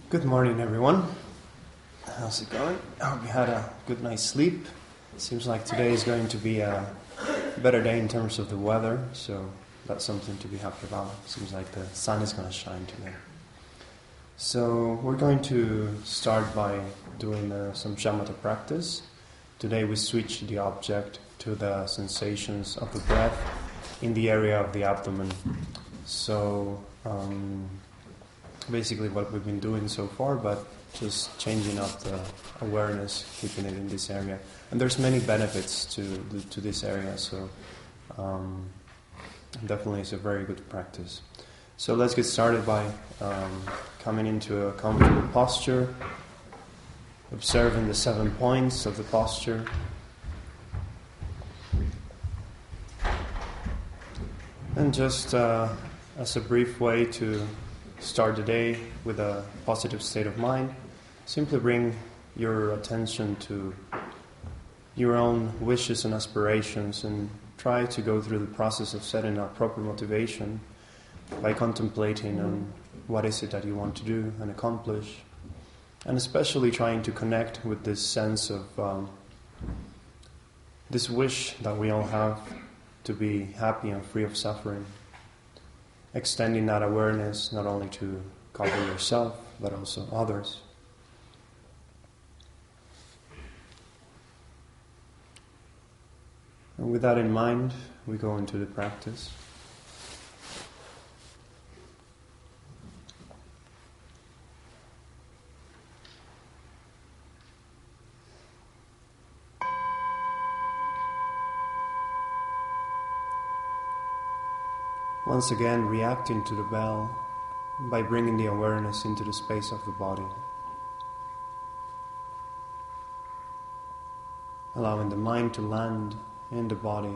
Good morning, everyone. How's it going? I hope you had a good night's sleep. Seems like today is going to be a better day in terms of the weather, so that's something to be happy about. Seems like the sun is going to shine today. So we're going to start by doing some Shamatha practice. Today we switch the object to the sensations of the breath in the area of the abdomen. So basically what we've been doing so far, but just changing up the awareness, keeping it in this area. And there's many benefits to this area, so definitely it's a very good practice. So let's get started by coming into a comfortable posture, observing the 7 points of the posture. And just as a brief way to start the day with a positive state of mind, simply bring your attention to your own wishes and aspirations and try to go through the process of setting a proper motivation by contemplating on what is it that you want to do and accomplish, and especially trying to connect with this sense of this wish that we all have to be happy and free of suffering. Extending that awareness not only to cover yourself, but also others. And with that in mind, we go into the practice. Once again, reacting to the bell by bringing the awareness into the space of the body. Allowing the mind to land in the body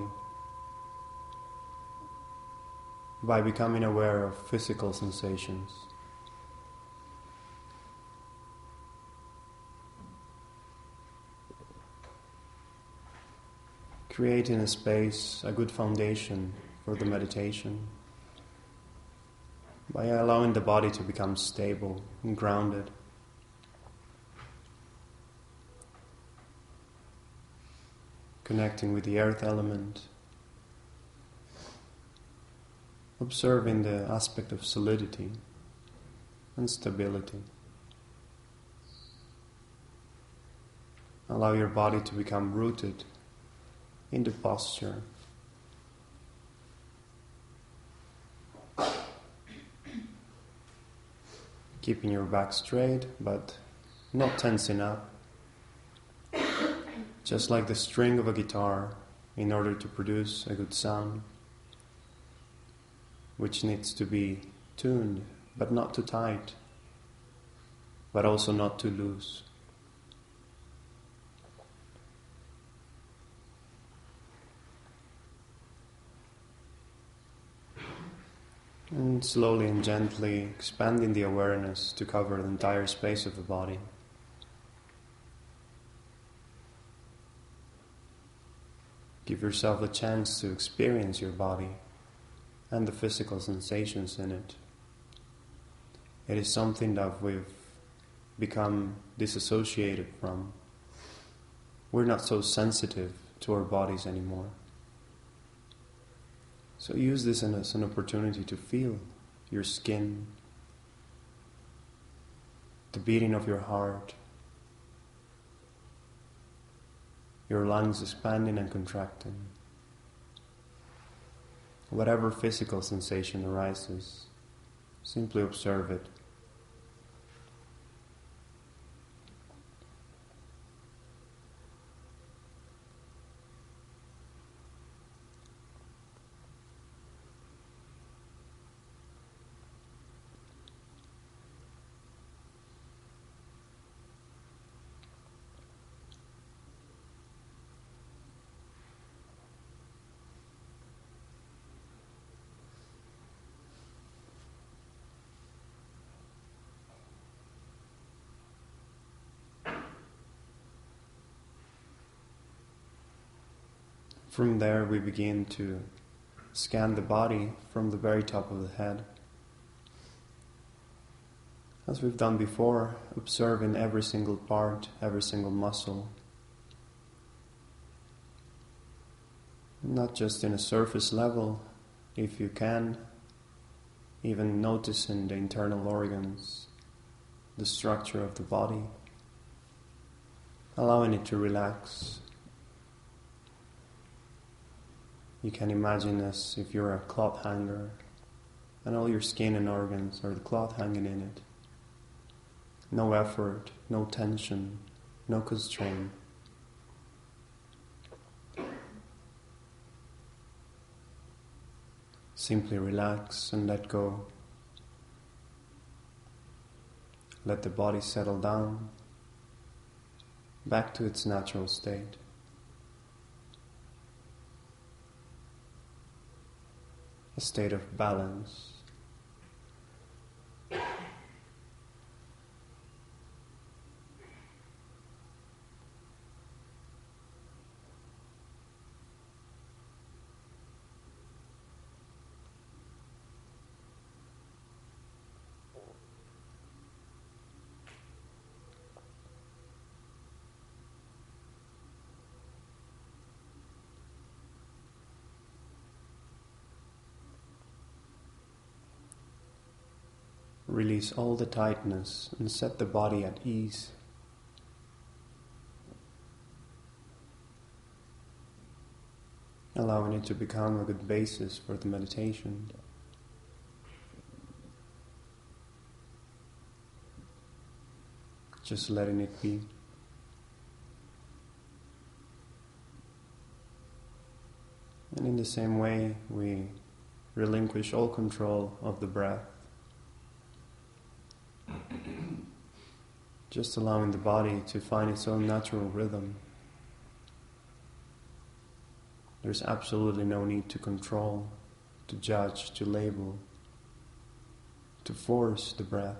by becoming aware of physical sensations. Creating a space, a good foundation for the meditation, by allowing the body to become stable and grounded. Connecting with the earth element, observing the aspect of solidity and stability. Allow your body to become rooted in the posture. Keeping your back straight, but not tensing up. Just like the string of a guitar, in order to produce a good sound, which needs to be tuned, but not too tight, but also not too loose. And slowly and gently expanding the awareness to cover the entire space of the body. Give yourself a chance to experience your body and the physical sensations in it. It is something that we've become disassociated from. We're not so sensitive to our bodies anymore. So use this as an opportunity to feel your skin, the beating of your heart, your lungs expanding and contracting. Whatever physical sensation arises, simply observe it. From there we begin to scan the body from the very top of the head As we've done before, observe in every single part, every single muscle. Not just in a surface level, if you can, even noticing the internal organs, the structure of the body, allowing it to relax. You can imagine as if you're a cloth hanger and all your skin and organs are the cloth hanging in it. No effort, no tension, no constraint. Simply relax and let go. Let the body settle down back to its natural state. A state of balance. Release all the tightness and set the body at ease. Allowing it to become a good basis for the meditation. Just letting it be. And in the same way, we relinquish all control of the breath. Just allowing the body to find its own natural rhythm. There's absolutely no need to control, to judge, to label, to force the breath.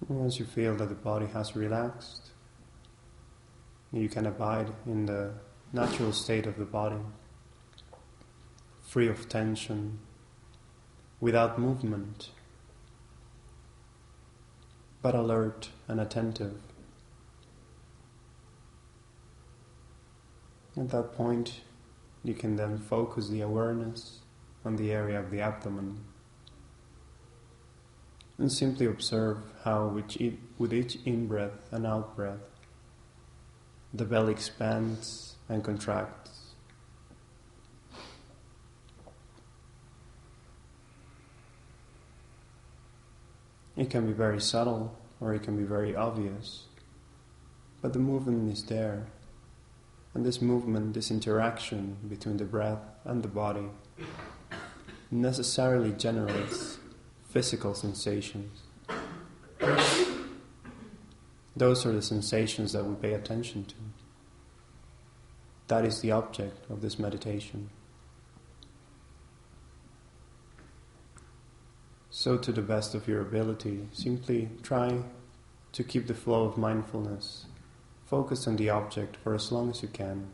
Once you feel that the body has relaxed, you can abide in the natural state of the body, free of tension, without movement, but alert and attentive. At that point, you can then focus the awareness on the area of the abdomen and simply observe how with each in-breath and out-breath the belly expands and contracts. It can be very subtle or it can be very obvious, but the movement is there, and this movement, this interaction between the breath and the body necessarily generates physical sensations. Those are the sensations that we pay attention to. That is the object of this meditation. So to the best of your ability, simply try to keep the flow of mindfulness focused on the object for as long as you can.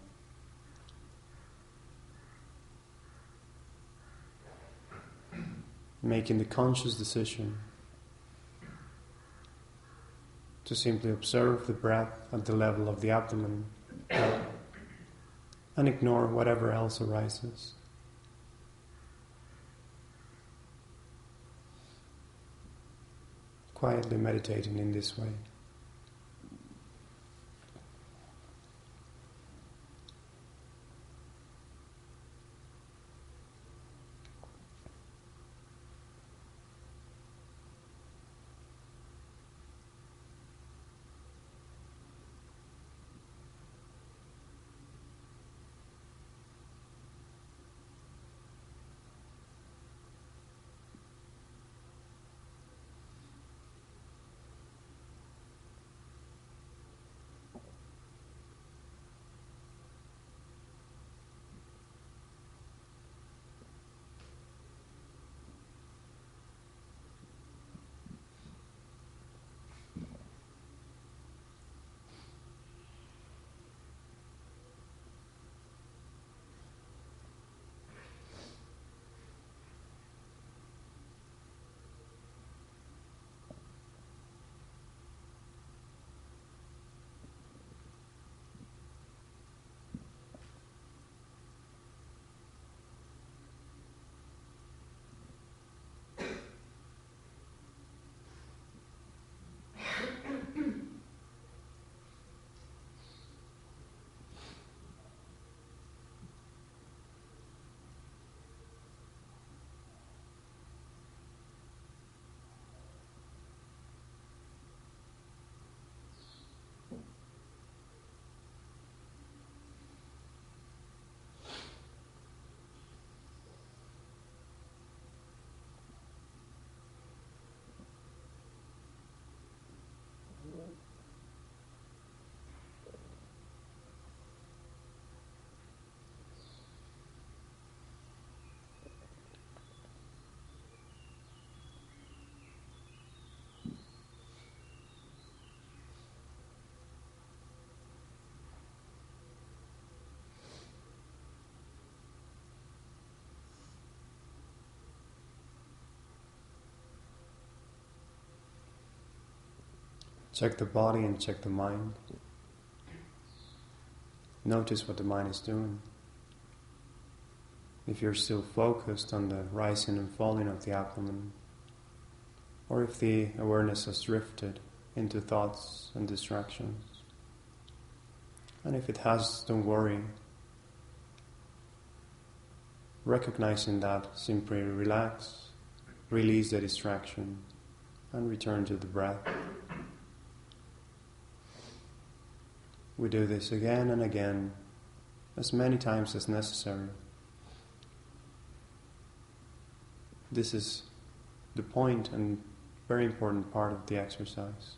Making the conscious decision to simply observe the breath at the level of the abdomen and ignore whatever else arises. Quietly meditating in this way. Check the body and check the mind. Notice what the mind is doing. If you're still focused on the rising and falling of the abdomen, or if the awareness has drifted into thoughts and distractions. And if it has, don't worry. Recognizing that, simply relax, release the distraction, and return to the breath. We do this again and again, as many times as necessary. This is the point and very important part of the exercise.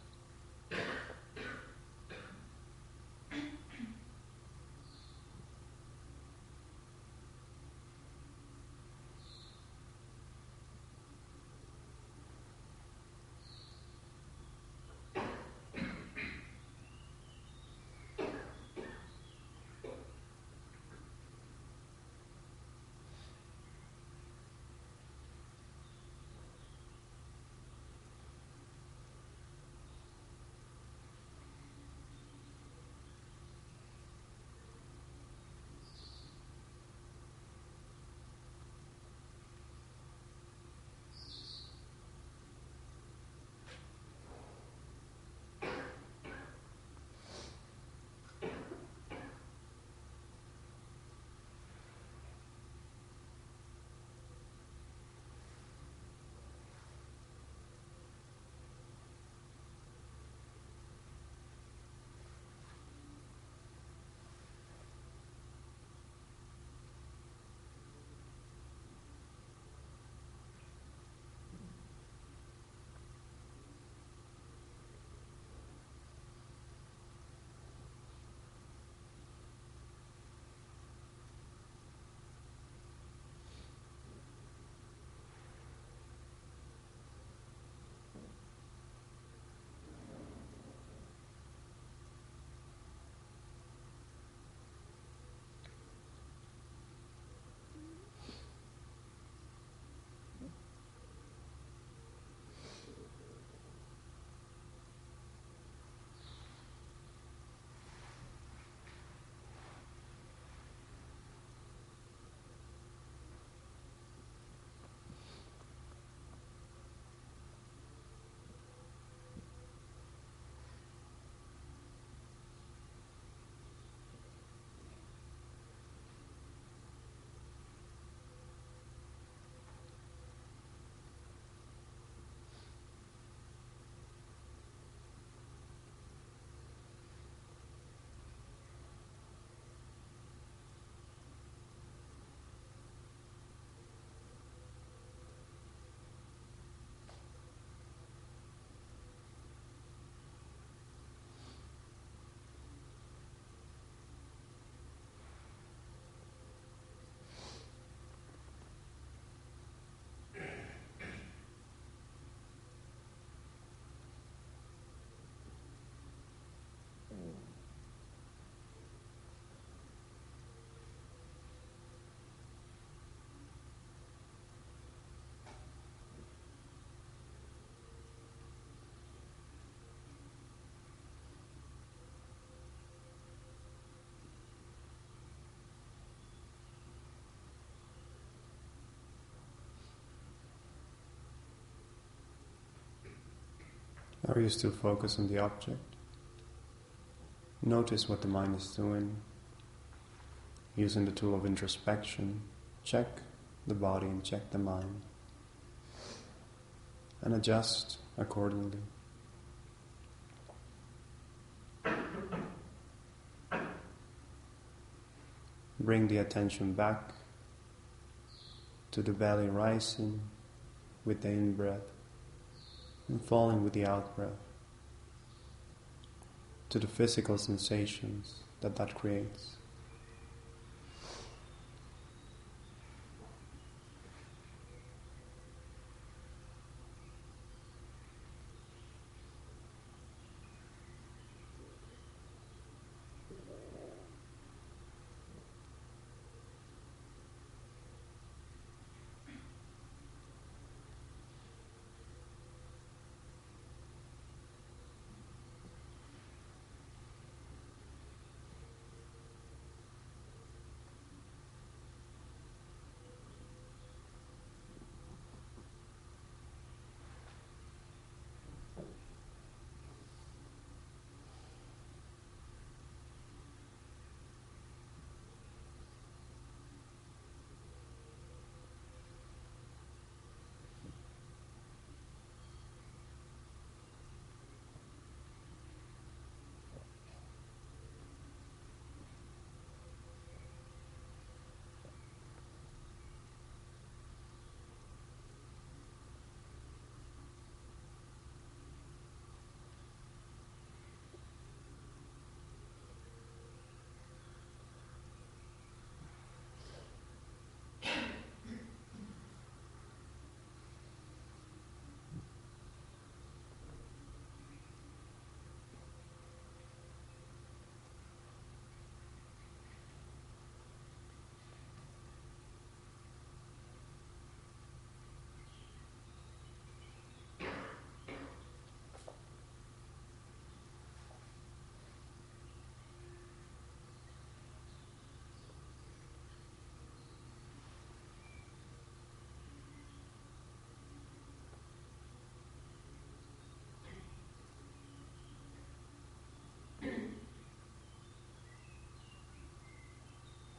Are you still focused on the object? Notice what the mind is doing. Using the tool of introspection, check the body and check the mind. And adjust accordingly. Bring the attention back to the belly rising with the in-breath and falling with the out-breath, to the physical sensations that creates.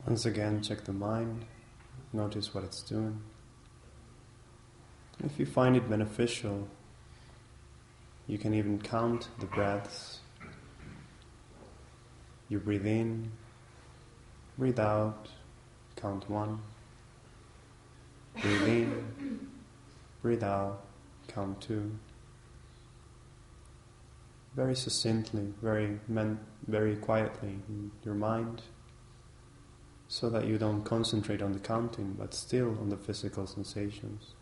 Once again, check the mind, notice what it's doing. If you find it beneficial, you can even count the breaths. You breathe in, breathe out, count 1. Breathe in, breathe out, count 2. Very succinctly, very quietly in your mind, so that you don't concentrate on the counting, but still on the physical sensations.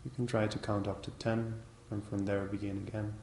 You can try to count up to 10, and from there begin again.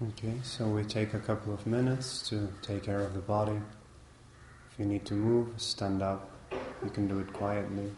Okay, so we take a couple of minutes to take care of the body. If you need to move, stand up. You can do it quietly.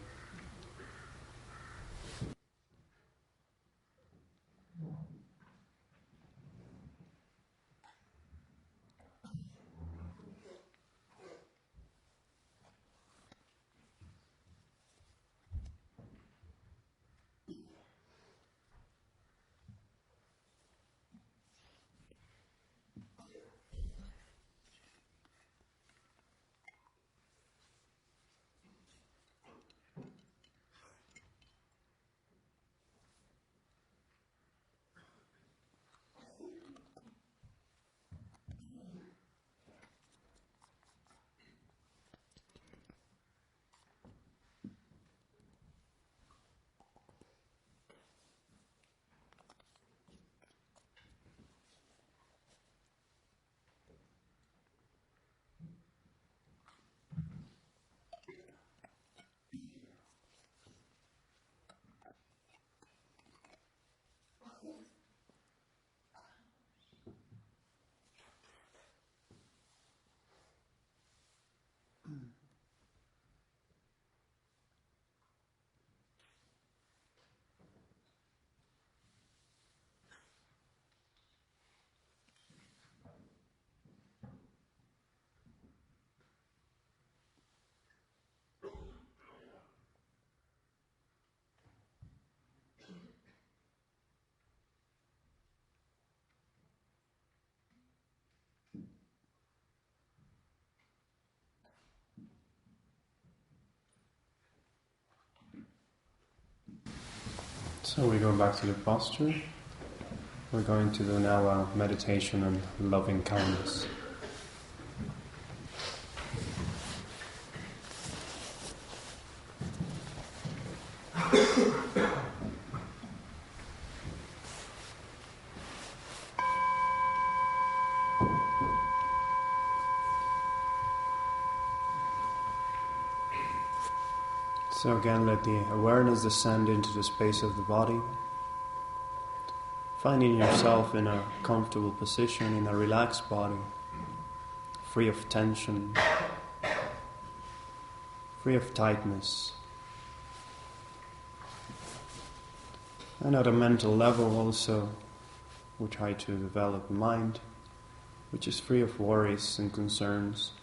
So we go back to the posture. We're going to do now a meditation on loving kindness. So again, let the awareness descend into the space of the body, finding yourself in a comfortable position, in a relaxed body, free of tension, free of tightness. And at a mental level also, we try to develop a mind which is free of worries and concerns,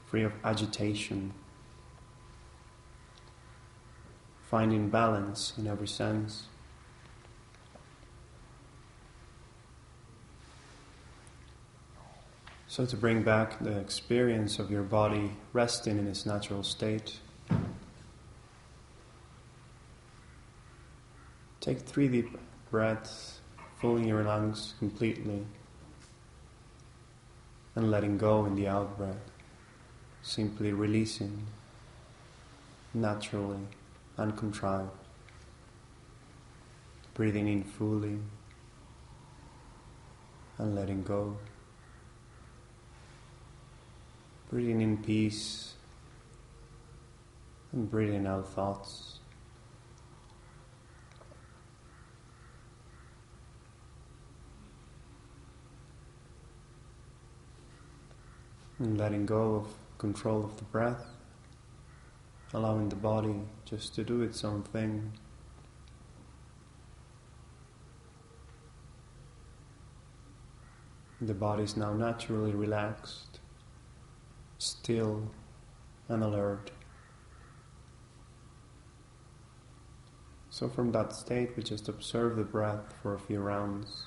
free of agitation, finding balance in every sense. So to bring back the experience of your body resting in its natural state, take 3 deep breaths, filling your lungs completely and letting go in the out-breath, simply releasing naturally, uncontrived, breathing in fully and letting go, breathing in peace and breathing out thoughts. And letting go of control of the breath, allowing the body just to do its own thing. The body is now naturally relaxed, still and alert. So from that state, we just observe the breath for a few rounds,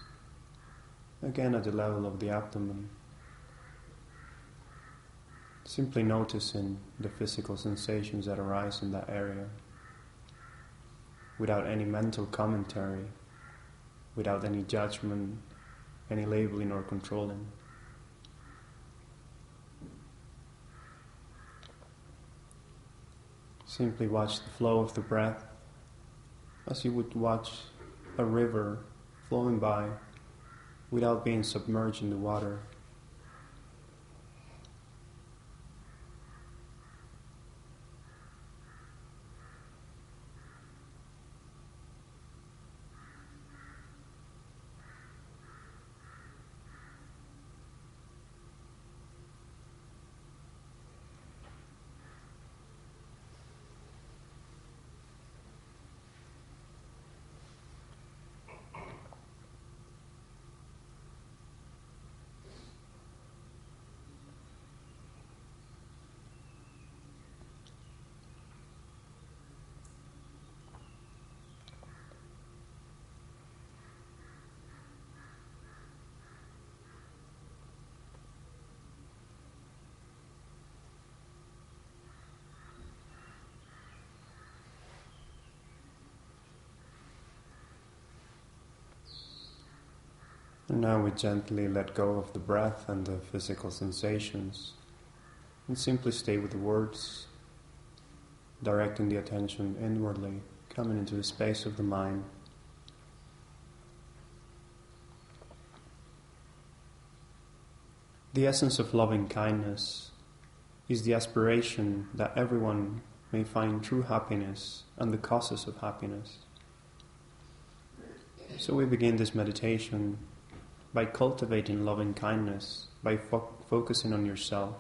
again at the level of the abdomen. Simply noticing the physical sensations that arise in that area, without any mental commentary, without any judgment, any labeling or controlling. Simply watch the flow of the breath as you would watch a river flowing by without being submerged in the water. And now we gently let go of the breath and the physical sensations and simply stay with the words, directing the attention inwardly, coming into the space of the mind. The essence of loving kindness is the aspiration that everyone may find true happiness and the causes of happiness. So we begin this meditation by cultivating loving kindness, by focusing on yourself.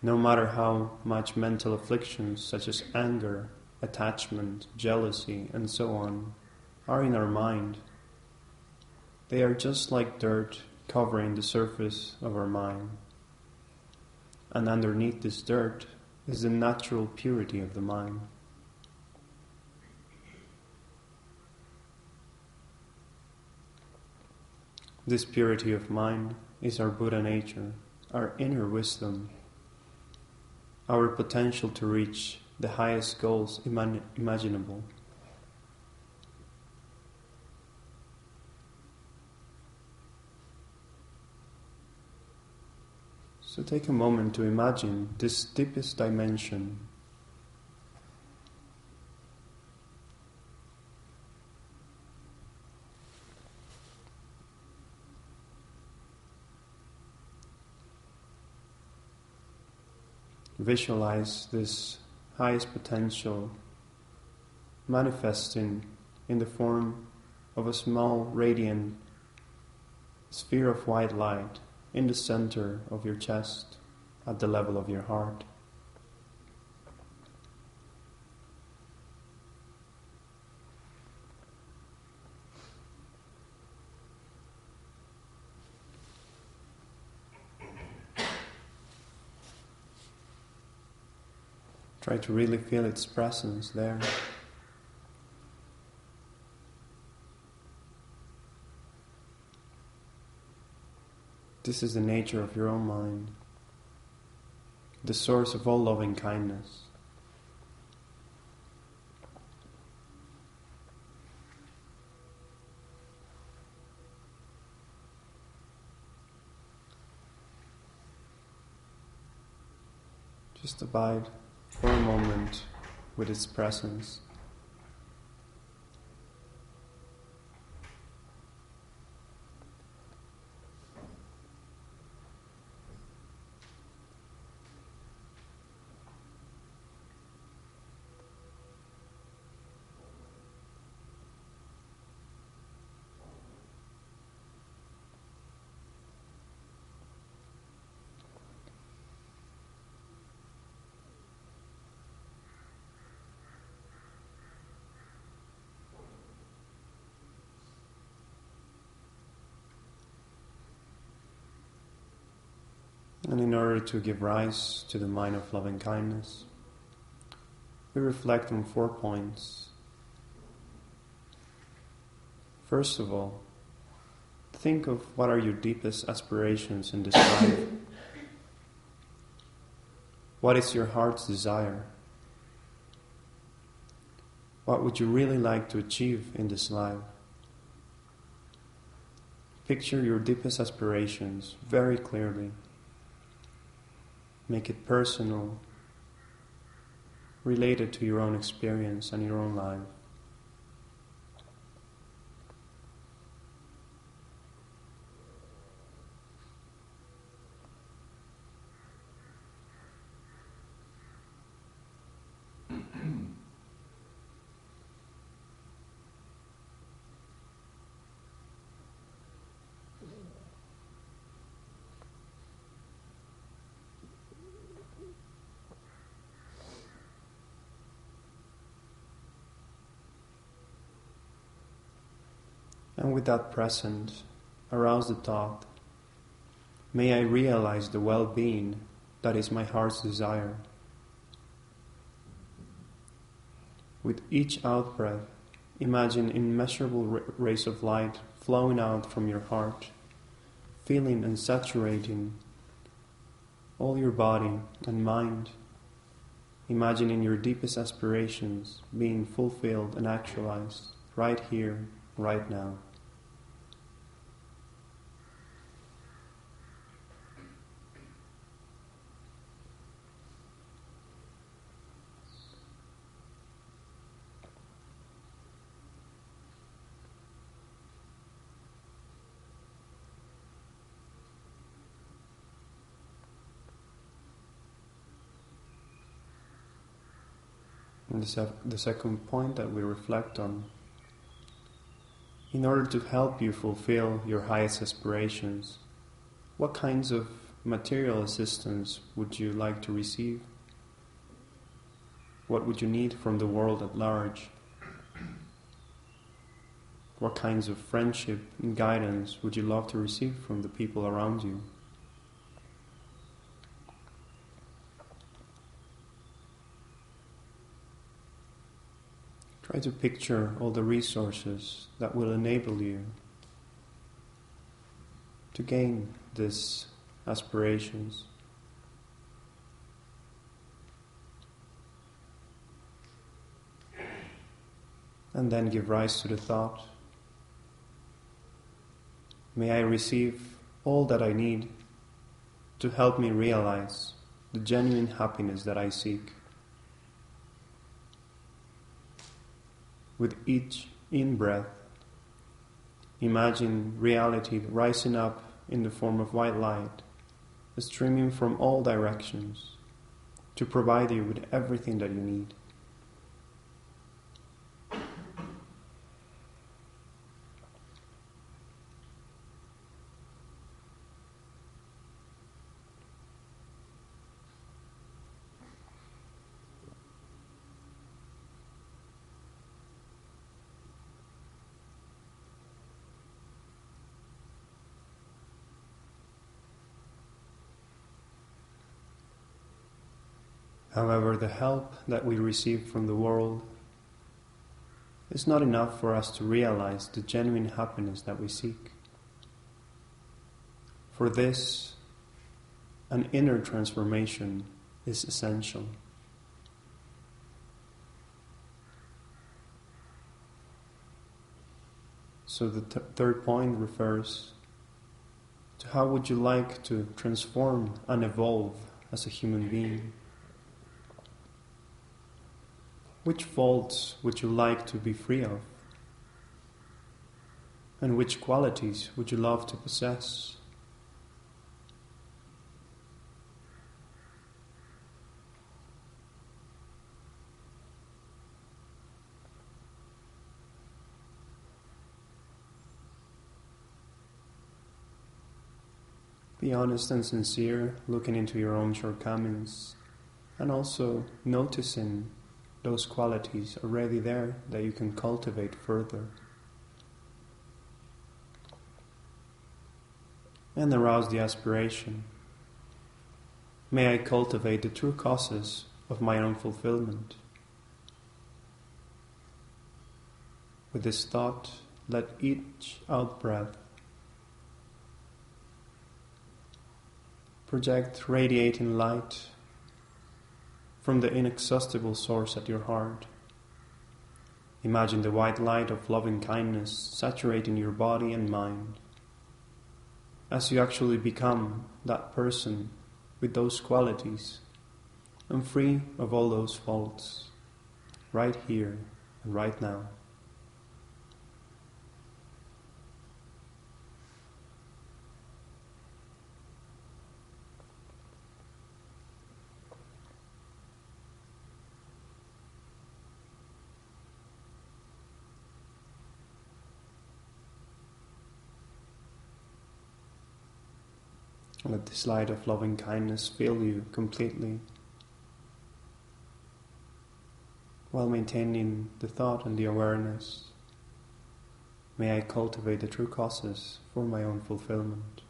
No matter how much mental afflictions such as anger, attachment, jealousy, and so on are in our mind, they are just like dirt covering the surface of our mind. And underneath this dirt is the natural purity of the mind. This purity of mind is our Buddha nature, our inner wisdom, our potential to reach the highest goals imaginable. So take a moment to imagine this deepest dimension. Visualize this highest potential manifesting in the form of a small radiant sphere of white light in the center of your chest, at the level of your heart. Try to really feel its presence there. This is the nature of your own mind, the source of all loving kindness. Just abide for a moment with its presence. And in order to give rise to the mind of loving kindness, we reflect on 4 points. First of all, think of what are your deepest aspirations in this life. What is your heart's desire? What would you really like to achieve in this life? Picture your deepest aspirations very clearly. Make it personal, related to your own experience and your own life. And with that present, arouse the thought, may I realize the well-being that is my heart's desire. With each out-breath, imagine immeasurable rays of light flowing out from your heart, filling and saturating all your body and mind, imagining your deepest aspirations being fulfilled and actualized right here, right now. And the second point that we reflect on, in order to help you fulfill your highest aspirations, what kinds of material assistance would you like to receive? What would you need from the world at large? What kinds of friendship and guidance would you love to receive from the people around you? Try to picture all the resources that will enable you to gain these aspirations. and then give rise to the thought, may I receive all that I need to help me realize the genuine happiness that I seek. With each in-breath, imagine reality rising up in the form of white light, streaming from all directions to provide you with everything that you need. However, the help that we receive from the world is not enough for us to realize the genuine happiness that we seek. For this, an inner transformation is essential. So the third point refers to how would you like to transform and evolve as a human being? Which faults would you like to be free of? And which qualities would you love to possess? Be honest and sincere, looking into your own shortcomings, and also noticing those qualities already there that you can cultivate further. And arouse the aspiration. May I cultivate the true causes of my own fulfillment. With this thought, let each out-breath project radiating light from the inexhaustible source at your heart. Imagine the white light of loving kindness saturating your body and mind as you actually become that person with those qualities and free of all those faults, right here and right now. Let this light of loving kindness fill you completely, while maintaining the thought and the awareness. May I cultivate the true causes for my own fulfillment.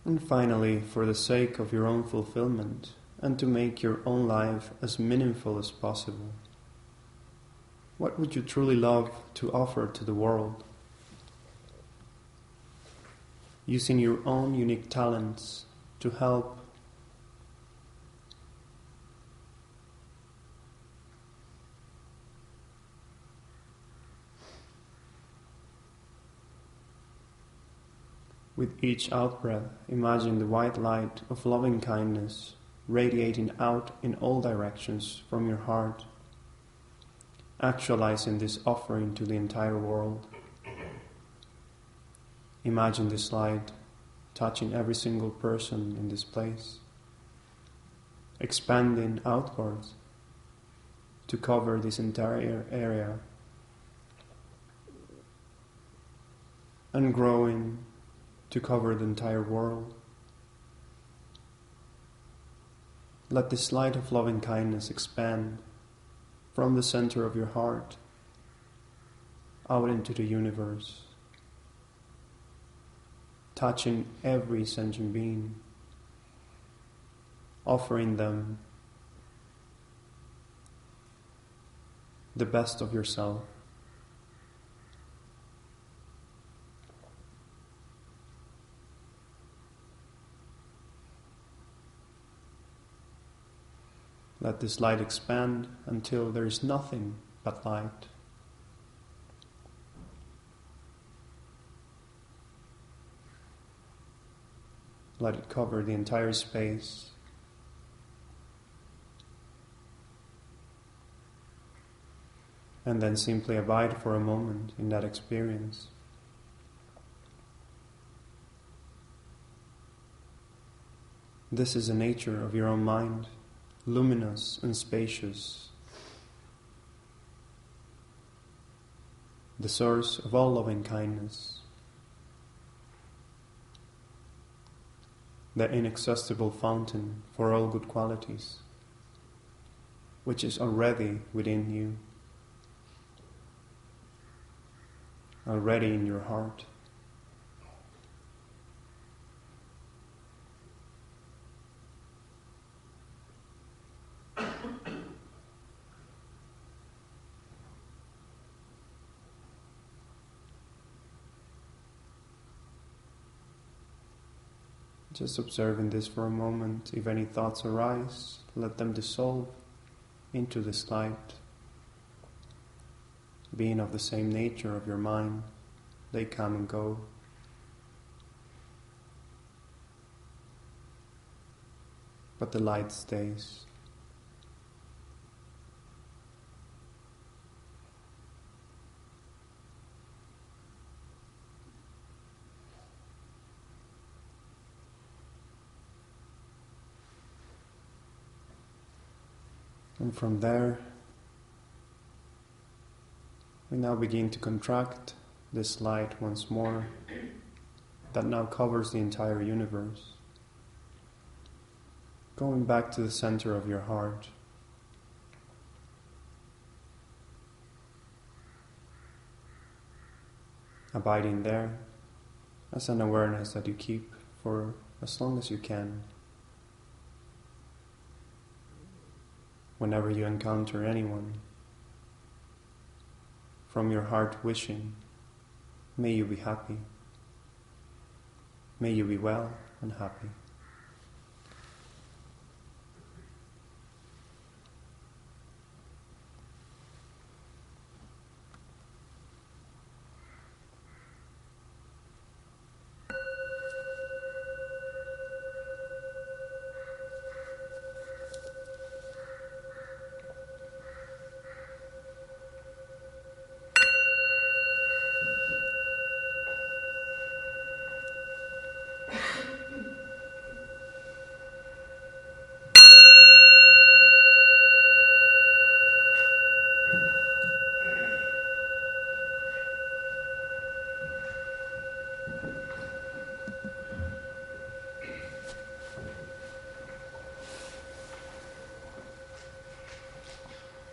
And finally, for the sake of your own fulfillment and to make your own life as meaningful as possible, what would you truly love to offer to the world? Using your own unique talents to help with each out-breath, imagine the white light of loving kindness radiating out in all directions from your heart, actualizing this offering to the entire world. Imagine this light touching every single person in this place, expanding outwards to cover this entire area, and growing to cover the entire world. Let this light of loving kindness expand from the center of your heart out into the universe, touching every sentient being, offering them the best of yourself. Let this light expand until there is nothing but light. Let it cover the entire space. And then simply abide for a moment in that experience. This is the nature of your own mind, luminous and spacious, the source of all loving kindness, the inexhaustible fountain for all good qualities, which is already within you, already in your heart. Just observing this for a moment. If any thoughts arise, let them dissolve into this light. Being of the same nature of your mind, they come and go. But the light stays. And from there, we now begin to contract this light once more that now covers the entire universe. Going back to the center of your heart. Abiding there as an awareness that you keep for as long as you can. Whenever you encounter anyone, from your heart wishing, may you be happy, may you be well and happy.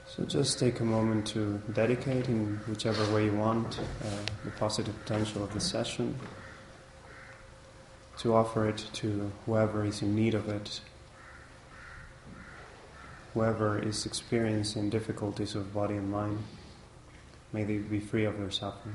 So just take a moment to dedicate in whichever way you want the positive potential of the session, to offer it to whoever is in need of it, whoever is experiencing difficulties of body and mind. May they be free of their suffering.